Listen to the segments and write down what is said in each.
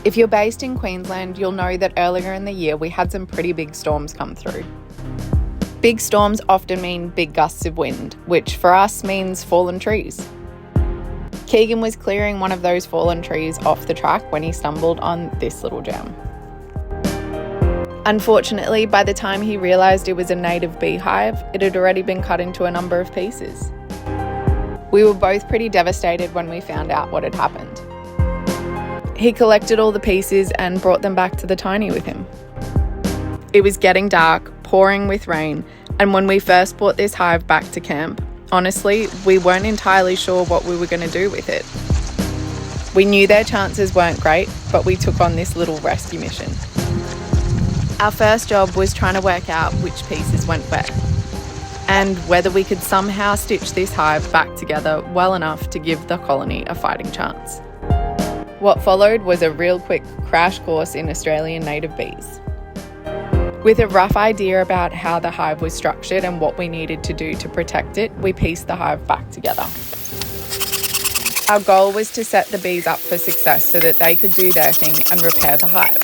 If you're based in Queensland, you'll know that earlier in the year we had some pretty big storms come through. Big storms often mean big gusts of wind, which for us means fallen trees. Keegan was clearing one of those fallen trees off the track when he stumbled on this little gem. Unfortunately, by the time he realised it was a native beehive, it had already been cut into a number of pieces. We were both pretty devastated when we found out what had happened. He collected all the pieces and brought them back to the tiny with him. It was getting dark, pouring with rain, and when we first brought this hive back to camp, honestly, we weren't entirely sure what we were going to do with it. We knew their chances weren't great, but we took on this little rescue mission. Our first job was trying to work out which pieces went where, and whether we could somehow stitch this hive back together well enough to give the colony a fighting chance. What followed was a real quick crash course in Australian native bees. With a rough idea about how the hive was structured and what we needed to do to protect it, we pieced the hive back together. Our goal was to set the bees up for success so that they could do their thing and repair the hive.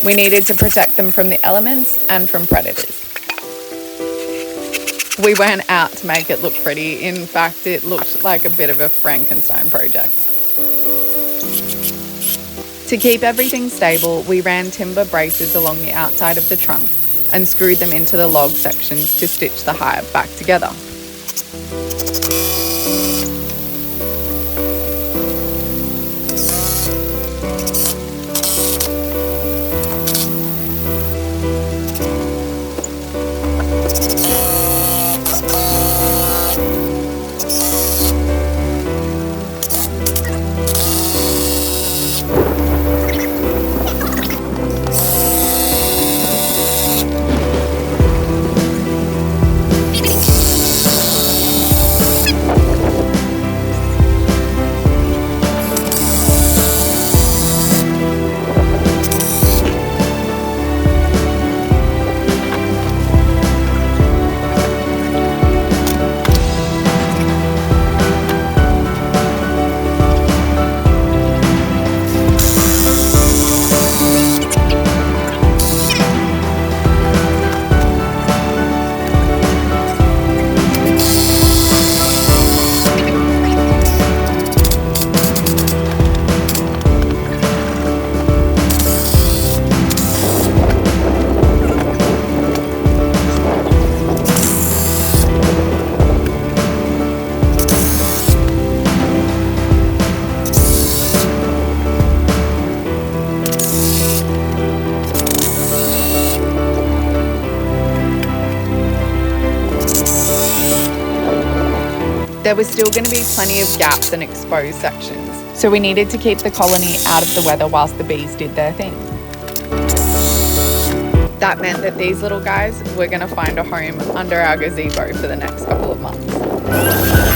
We needed to protect them from the elements and from predators. We weren't out to make it look pretty. In fact, it looked like a bit of a Frankenstein project. To keep everything stable, we ran timber braces along the outside of the trunk and screwed them into the log sections to stitch the hive back together. There was still going to be plenty of gaps and exposed sections, so we needed to keep the colony out of the weather whilst the bees did their thing. That meant that these little guys were going to find a home under our gazebo for the next couple of months.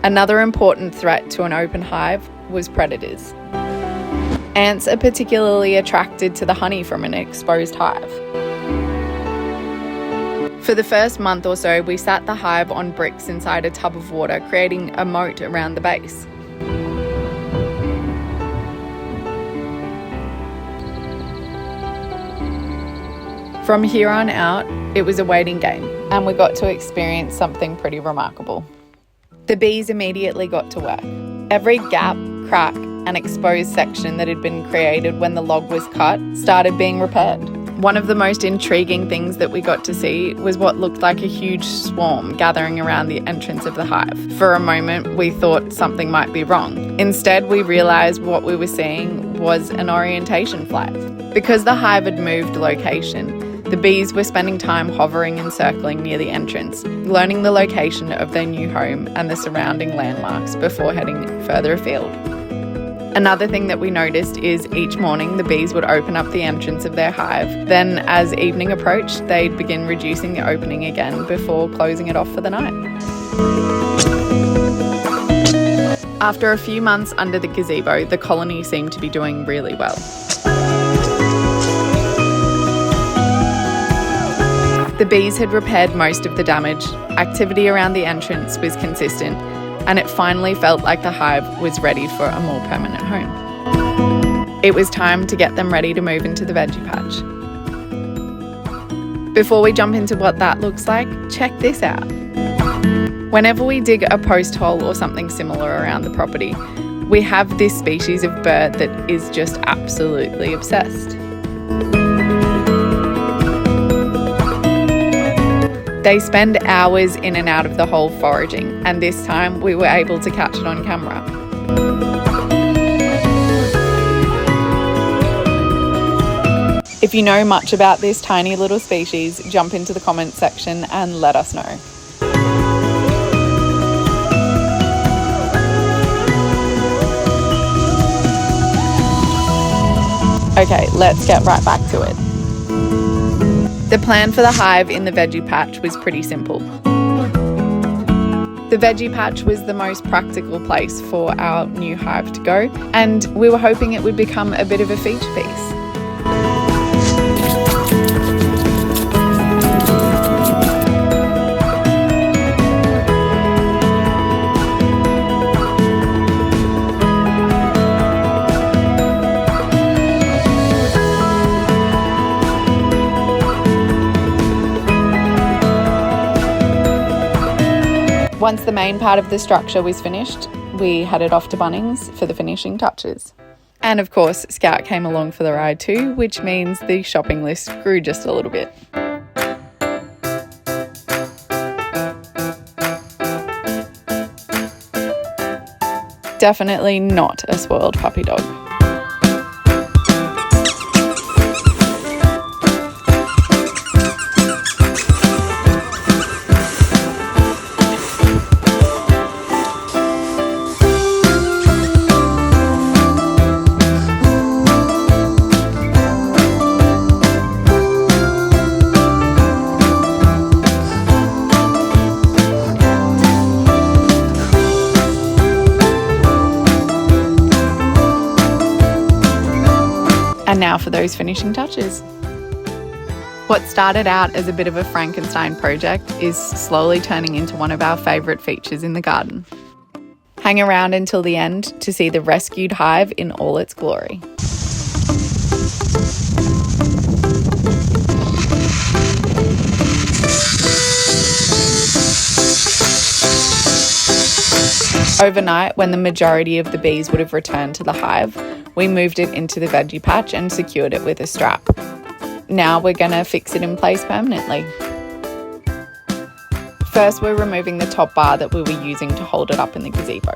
Another important threat to an open hive was predators. Ants are particularly attracted to the honey from an exposed hive. For the first month or so, we sat the hive on bricks inside a tub of water, creating a moat around the base. From here on out, it was a waiting game, and we got to experience something pretty remarkable. The bees immediately got to work. Every gap, crack, and exposed section that had been created when the log was cut started being repaired. One of the most intriguing things that we got to see was what looked like a huge swarm gathering around the entrance of the hive. For a moment, we thought something might be wrong. Instead, we realised what we were seeing was an orientation flag. Because the hive had moved location, the bees were spending time hovering and circling near the entrance, learning the location of their new home and the surrounding landmarks before heading further afield. Another thing that we noticed is each morning the bees would open up the entrance of their hive. Then as evening approached, they'd begin reducing the opening again before closing it off for the night. After a few months under the gazebo, the colony seemed to be doing really well. The bees had repaired most of the damage, activity around the entrance was consistent, and it finally felt like the hive was ready for a more permanent home. It was time to get them ready to move into the veggie patch. Before we jump into what that looks like, check this out. Whenever we dig a post hole or something similar around the property, we have this species of bird that is just absolutely obsessed. They spend hours in and out of the hole foraging, and this time we were able to catch it on camera. If you know much about this tiny little species, jump into the comments section and let us know. Okay, let's get right back to it. The plan for the hive in the veggie patch was pretty simple. The veggie patch was the most practical place for our new hive to go, and we were hoping it would become a bit of a feature piece. Once the main part of the structure was finished, we headed off to Bunnings for the finishing touches. And of course, Scout came along for the ride too, which means the shopping list grew just a little bit. Definitely not a spoiled puppy dog. And now for those finishing touches. What started out as a bit of a Frankenstein project is slowly turning into one of our favourite features in the garden. Hang around until the end to see the rescued hive in all its glory. Overnight, when the majority of the bees would have returned to the hive, we moved it into the veggie patch and secured it with a strap. Now we're going to fix it in place permanently. First, we're removing the top bar that we were using to hold it up in the gazebo.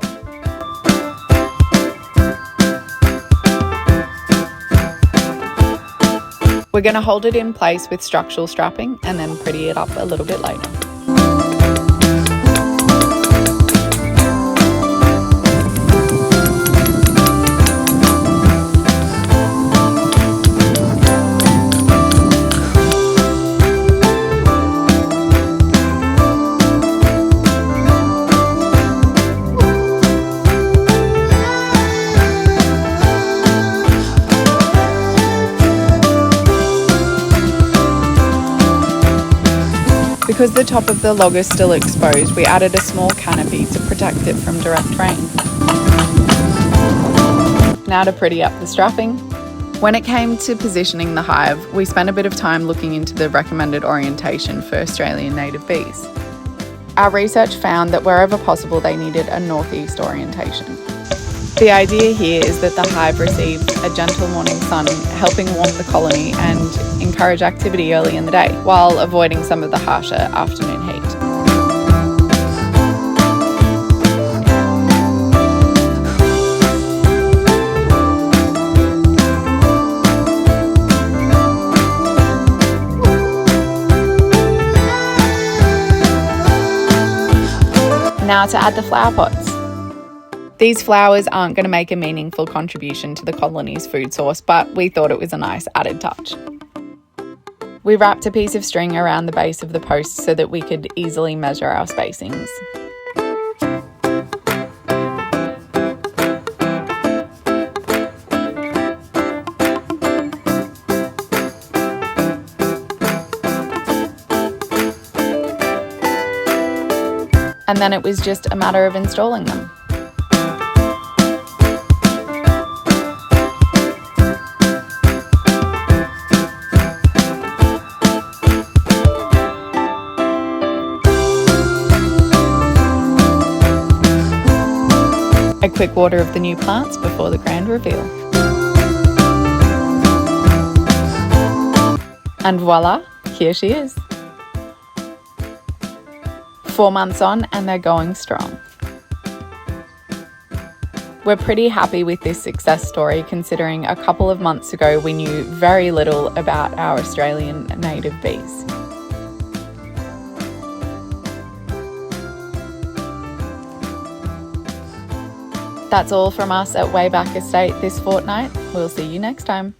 We're going to hold it in place with structural strapping and then pretty it up a little bit later. Because the top of the log is still exposed, we added a small canopy to protect it from direct rain. Now to pretty up the strapping. When it came to positioning the hive, we spent a bit of time looking into the recommended orientation for Australian native bees. Our research found that wherever possible they needed a northeast orientation. The idea here is that the hive receives a gentle morning sun, helping warm the colony and encourage activity early in the day, while avoiding some of the harsher afternoon heat. Now to add the flower pots. These flowers aren't going to make a meaningful contribution to the colony's food source, but we thought it was a nice added touch. We wrapped a piece of string around the base of the post so that we could easily measure our spacings. and then it was just a matter of installing them. A quick water of the new plants before the grand reveal. And voila, here she is. 4 months on and they're going strong. We're pretty happy with this success story, considering a couple of months ago we knew very little about our Australian native bees. That's all from us at Wayback Estate this fortnight. We'll see you next time.